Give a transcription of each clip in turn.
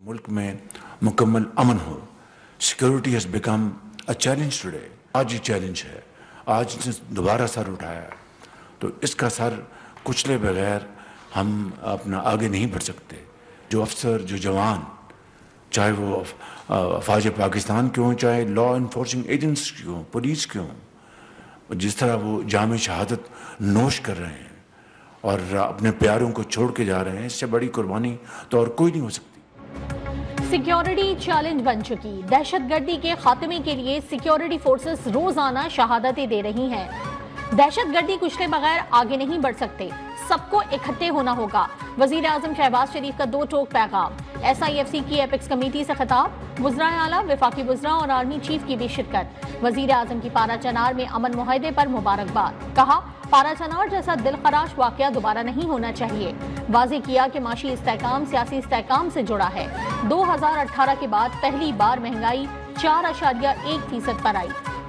मुल्क में मुकम्मल अमन हो। Security has become a challenge today. आज ये चैलेंज है, आज इसने दोबारा सर उठाया है, तो इसका सर कुचले बगैर हम अपना आगे नहीं बढ़ सकते। जो अफसर, जो जवान, चाहे वो अफवाज पाकिस्तान क्यों, चाहे लॉ इन्फोर्सिंग एजेंट्स क्यों, पुलिस क्यों, जिस तरह वो जाम शहादत नोश कर रहे हैं और अपने प्यारों को छोड़ के जा रहे हैं, इससे बड़ी कुर्बानी तो और कोई नहीं हो सकती। सिक्योरिटी चैलेंज बन चुकी। दहशतगर्दी के खात्मे के लिए सिक्योरिटी फोर्सेस रोजाना शहादतें दे रही हैं। दहशतगर्दी कुचले बगैर आगे नहीं बढ़ सकते, सबको इकट्ठे होना होगा। वजीर आजम शहबाज शरीफ का दो टोक पैगाम। SIFC की एपेक्स कमेटी से खिताब, वज़राए आला, वफाकी वज़रा और आर्मी चीफ की भी शिरकत। वजीर आजम की पारा चनार में अमन मुआहदे पर मुबारकबाद। कहा, पारा चनार जैसा दिलखराश वाकया दोबारा नहीं होना चाहिए। वाज़ेह किया कि माशी इस्तेहकाम सियासी इस्तेहकाम से जुड़ा है। 2018 के बाद पहली बार महंगाई 4.1% पर आई।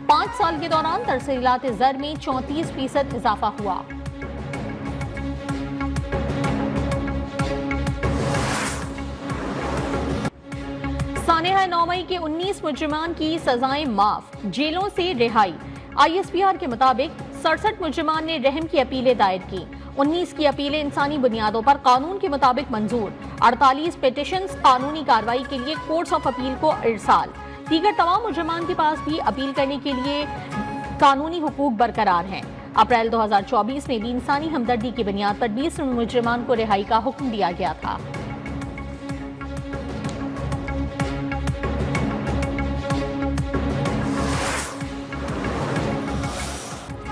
5 साल के दौरान तरसीलात ज़र में 34% इजाफा हुआ। सानेहा 9 मई के 19 मुजरिमान की सजाएं माफ, जेलों से रिहाई। ISPR के मुताबिक 67 मुजरिमान ने रहम की अपीलें दायर की। 19 की अपीलें इंसानी बुनियादों पर कानून के मुताबिक मंजूर। 48 पिटिशंस कानूनी कार्रवाई के लिए कोर्ट्स ऑफ अपील को इरसाल। दीगर तमाम मुजरिमान के पास भी अपील करने के लिए कानूनी हुकूक बरकरार हैं। अप्रैल 2024 में भी इंसानी हमदर्दी की बुनियाद पर 20 मुजरिमान को रिहाई का हुक्म दिया गया था।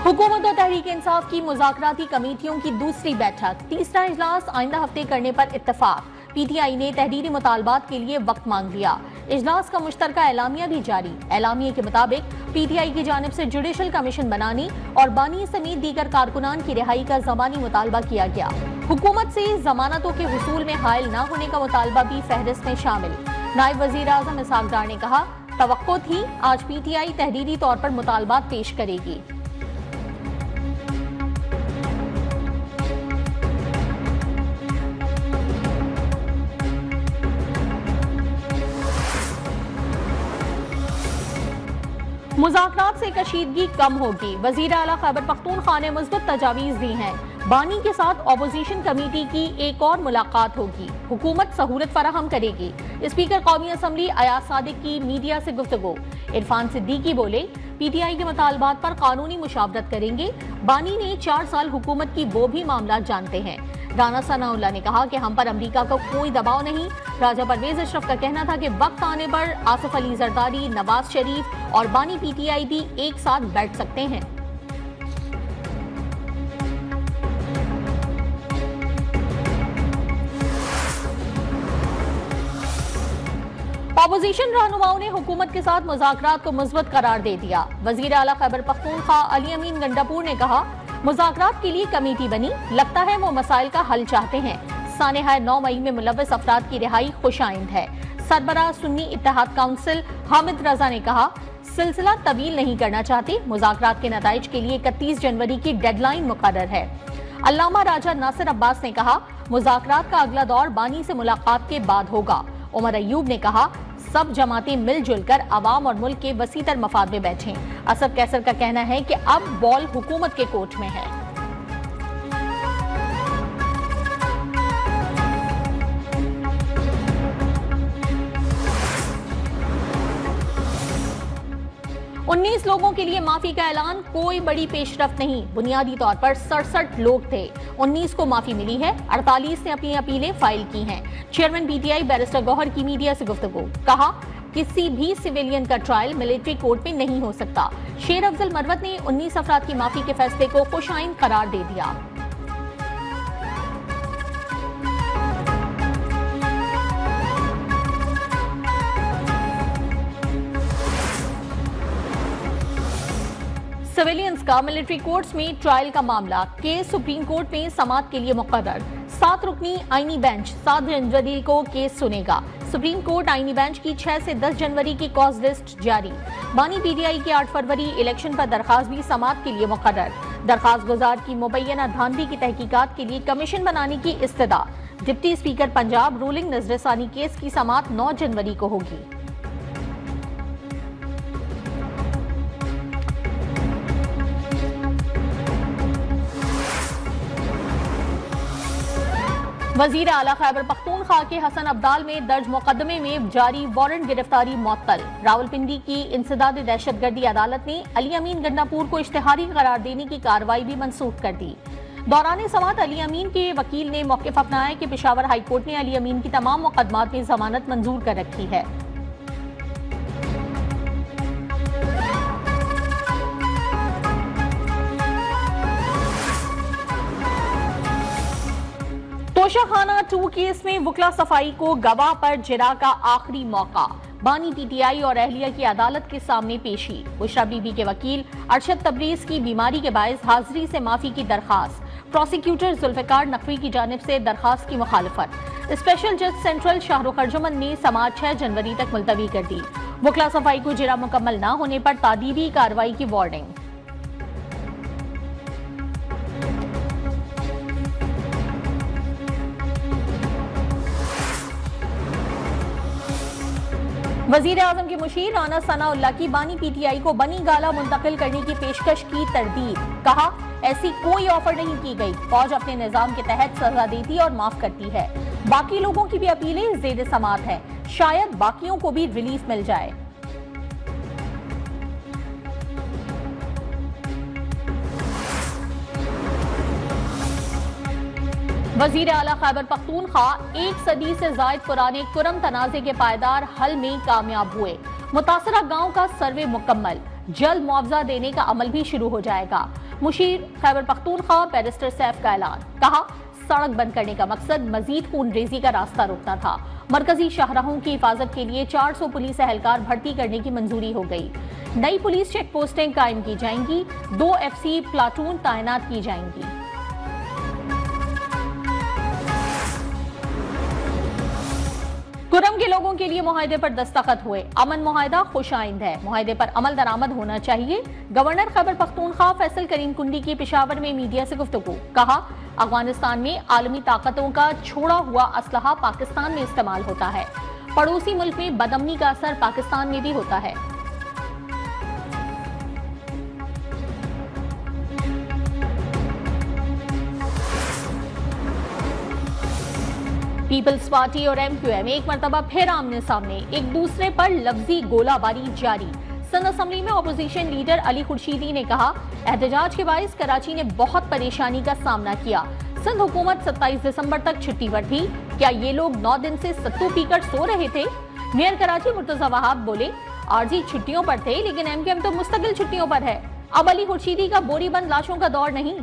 हुकूमत और तहरीक इंसाफ की मुज़ाकराती कमेटियों की दूसरी बैठक, तीसरा इजलास आइंदा हफ्ते करने पर इत्तफाक। PTI ने तहरीरी मुतालबात के लिए वक्त मांग लिया। इजलास का मुश्तरका एलामिया भी जारी। एलामिया के मुताबिक PTI की जानिब से जुडिशल कमीशन बनाने और बानी समेत दीगर कारकुनान की रिहाई का ज़मानी मुतालबा किया गया। हुकूमत से जमानतों के हुसूल में हायल न होने का मुतालबा भी फहरिस्त में शामिल। नायब वजीर आज़म इसहाक डार ने कहा, तवक्को थी आज PTI तहरीरी तौर पर मुतालबात पेश करेगी। मुज़ाकरात से कशीदगी कम होगी। वज़ीर आला खैबर पख्तूनख्वा ने मुस्बत तजावीज़ दी हैं। बानी के साथ ऑपोजिशन कमेटी की एक और मुलाकात होगी। हुकूमत सहूलत फराहम करेगी। स्पीकर कौमी असम्बली अयाज सादिक की मीडिया से गुफ्तगू। इरफान सिद्दीकी बोले, PTI के मुतालबात पर कानूनी मुशावरत करेंगे। बानी ने 4 साल हुकूमत की वो भी मामला जानते हैं। राना सनाउल्लाह ने कहा कि हम पर अमरीका का कोई दबाव नहीं। राजा परवेज अशरफ का कहना था कि वक्त आने पर आसिफ अली जरदारी, नवाज शरीफ और बानी PTI भी एक साथ बैठ सकते हैं। ऑपोजिशन रहनुमाओं ने हुकूमत के साथ मुज़ाकरात को मुस्बत करार दे दिया। वज़ीर आला खैबर पख्तूनख्वा अली अमीन गंडापुर ने कहा, मुज़ाकरात के लिए कमेटी बनी, लगता है वो मसाइल का हल चाहते हैं। सानेहा 9 मई में मुलव्वस अफराद की रिहाई खुशाइंद है। सरबराह सुन्नी इत्तेहाद काउंसिल हामिद रजा ने कहा, सिलसिला तवील नहीं करना चाहते। मुज़ाकरात के नताइज के लिए 31 जनवरी की डेडलाइन मुकर्रर है। अल्लामा राजा नासिर अब्बास ने कहा, मुज़ाकरात का अगला दौर बानी से मुलाकात के बाद होगा। उमर अयूब ने कहा, सब जमातें मिलजुल कर अवाम और मुल्क के वसीतर मफाद में बैठें। असद कैसर का कहना है कि अब बॉल हुकूमत के कोर्ट में है। उन्नीस लोगों के लिए माफी का ऐलान, कोई बड़ी पेशरफ्त नहीं। बुनियादी तौर पर 67 लोग थे, 19 को माफी मिली है। 48 ने अपनी अपीलें फाइल की हैं। चेयरमैन PTI बैरिस्टर गौहर की मीडिया से गुफ्तगू। कहा, किसी भी सिविलियन का ट्रायल मिलिट्री कोर्ट में नहीं हो सकता। शेर अफजल मरवत ने 19 अफराद की माफी के फैसले को खुशाइंद करार दे दिया। सिविलियंस का मिलिट्री कोर्ट्स में ट्रायल का मामला, केस सुप्रीम कोर्ट में समाअत के लिए मुकर्रर। 7 रुकनी आईनी बेंच 7 जनवरी को केस सुनेगा। सुप्रीम कोर्ट आईनी बेंच की 6 से 10 जनवरी की कॉज लिस्ट जारी। बानी PTI की 8 फरवरी इलेक्शन पर दरखास्त भी समाअत के लिए मुकर्रर। दरखास्त गुजार की मुबैना धांधली की तहकीकात के लिए कमीशन बनाने की इस्तदा। डिप्टी स्पीकर पंजाब रूलिंग नजरसानी केस की समाअत 9 जनवरी को होगी। वजीर आला खैबर पख्तूनख्वा के हसन अब्दाल में दर्ज मुकदमे में जारी वारंट गिरफ्तारी मुअत्तल। रावलपिंडी की इंसदाद दहशतगर्दी अदालत ने अली अमीन गंडापुर को इश्तिहारी करार देने की कार्रवाई भी मनसूख कर दी। दौरान समाअत अली अमीन के वकील ने मौक़िफ़ अपनाया कि पेशावर हाईकोर्ट ने अली अमीन की तमाम मुकदमात में जमानत मंजूर कर रखी है। तोशाखाना 2 केस में वकला सफाई को गवाह पर जिरा का आखिरी मौका। बानी टीटीआई और अहलिया की अदालत के सामने पेशी। बुशरा बीबी के वकील अरशद तबरीज की बीमारी के बायस हाजिरी से माफी की दरखास्त। प्रोसिक्यूटर जुल्फिकार नकवी की जानिब से दरखास्त की मुखालफत। स्पेशल जज सेंट्रल शाहरुख अर्जुमन ने समाअत 6 जनवरी तक मुलतवी कर दी। वकला सफाई को जिरा मुकम्मल न होने पर तादीबी कार्रवाई की वार्निंग। वजीर आजम के मुशीर राना सनाउल्लाह की बानी पीटीआई को बनी गाला मुंतकिल करने की पेशकश की तरदीद। कहा, ऐसी कोई ऑफर नहीं की गई। फौज अपने निजाम के तहत सजा देती और माफ करती है। बाकी लोगों की भी अपीलें ज़ेर समाअत है। शायद बाकियों को भी रिलीफ मिल जाए। वजीर आला खैबर पख्तूनख्वा 1 सदी से जायद पुराने कुरम तनाजे के पायदार हल में कामयाब हुए। मुतासरा गांव का सर्वे मुकम्मल। जल्द मुआवजा देने का अमल भी शुरू हो जाएगा। मुशीर खैबर पख्तूनख्वा बैरिस्टर सैफ का ऐलान। कहा, सड़क बंद करने का मकसद मजीद खून रेजी का रास्ता रोकना था। मरकजी शाहराहों की हिफाजत के लिए 400 पुलिस एहलकार भर्ती करने की मंजूरी हो गई। नई पुलिस चेक पोस्टें कायम की जाएंगी। 2 FC प्लाटून तैनात की जाएंगी। कुरम के लोगों के लिए मुआहदे पर दस्तखत हुए। अमन मुआहदा खुश आइंद है। मुआहदे पर अमल दरामद होना चाहिए। गवर्नर खैबर पख्तूनख्वा फैसल करीम कुंडी की पेशावर में मीडिया से गुफ्तगू। कहा, अफगानिस्तान में आलमी ताकतों का छोड़ा हुआ असलहा पाकिस्तान में इस्तेमाल होता है। पड़ोसी मुल्क में बदअमनी का असर पाकिस्तान में भी होता है। पीपल्स पार्टी और MQM एक मरतबा फिर आमने सामने, एक दूसरे पर लफ्जी गोलाबारी जारी। सिंध असेंबली में अपोजिशन लीडर अली खुर्शीदी ने कहा, एहतजाज के बायस कराची ने बहुत परेशानी का सामना किया। सिंध हुकूमत 27 दिसंबर तक छुट्टी पर थी। क्या ये लोग 9 दिन से सत्तू पीकर सो रहे थे? मेयर कराची मुर्तजा वहाब बोले, आरजी छुट्टियों पर थे, लेकिन MQM तो मुस्तकिल छुट्टियों पर है। अब अली खुर्शीदी का बोरी बंद लाशों का दौर नहीं।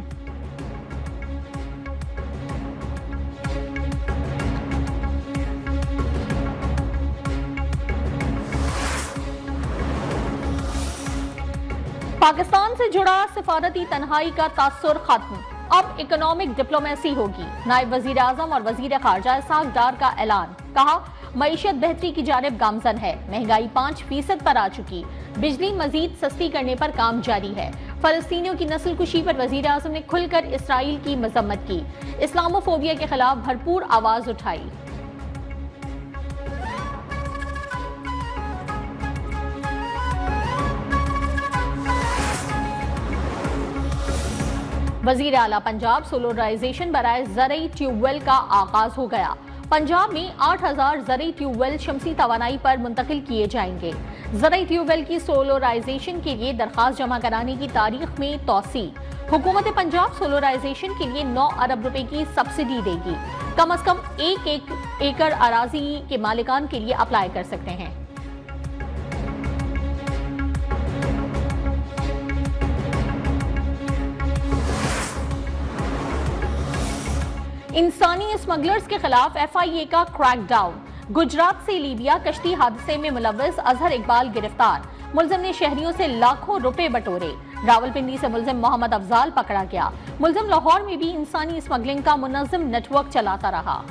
पाकिस्तान से जुड़ा सिफारती तन्हाई का तासुर खत्म। अब इकोनॉमिक डिप्लोमेसी होगी। नायब वजीर आजम और वजीर खारजा इसहाक डार का ऐलान। कहा, मईशत बेहतरी की जानिब गामजन है। महंगाई 5% पर आ चुकी। बिजली मजीद सस्ती करने पर काम जारी है। फलस्तीनियों की नस्लकुशी पर वजीर आजम ने खुलकर इसराइल की मजम्मत की। इस्लामोफोबिया के खिलाफ भरपूर आवाज उठाई। वजीर आला पंजाब सोलराइजेशन बराए ज़रई ट्यूबवेल का आगाज हो गया। पंजाब में 8000 ज़रई ट्यूबवेल शमसी तवानाई पर मुंतकिल किए जाएंगे। ज़रई ट्यूबवेल की सोलराइजेशन के लिए दरखास्त जमा कराने की तारीख में तौसी। हुकूमत पंजाब सोलराइजेशन के लिए 9 अरब रुपए की सब्सिडी देगी। कम से कम 1 एकड़ अराजी के मालिकान के लिए अप्लाई कर सकते हैं। इंसानी स्मगलर्स के खिलाफ FIA का क्रैकडाउन। गुजरात से लीबिया कश्ती हादसे में मुलव्वस अजहर इकबाल गिरफ्तार। मुलजिम ने शहरियों से लाखों रुपए बटोरे। रावलपिंडी से मुलजिम मोहम्मद अफजाल पकड़ा गया। मुलजिम लाहौर में भी इंसानी स्मगलिंग का मुनज़्ज़म नेटवर्क चलाता रहा।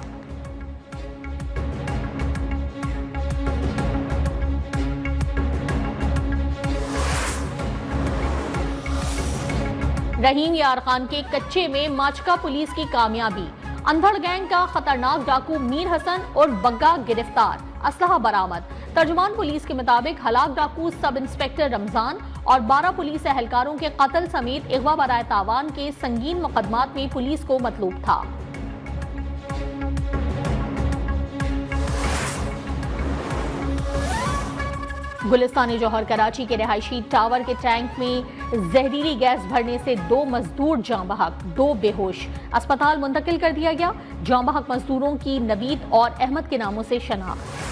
रहीम यार खान के कच्चे में माचका पुलिस की कामयाबी। अंधड़ गैंग का खतरनाक डाकू मीर हसन और बग्गा गिरफ्तार, असलहा बरामद। तर्जुमान पुलिस के मुताबिक हलाक डाकू सब इंस्पेक्टर रमजान और 12 पुलिस एहलकारों के कत्ल समेत अगवा बराए तावान के संगीन मुकदमात में पुलिस को मतलूब था। गुलिस्तान जौहर कराची के रिहायशी टावर के टैंक में जहरीली गैस भरने से 2 मजदूर जाँ बहक, 2 बेहोश, अस्पताल मुंतकिल कर दिया गया। जाँ बहक मजदूरों की नवीद और अहमद के नामों से शनाख्त।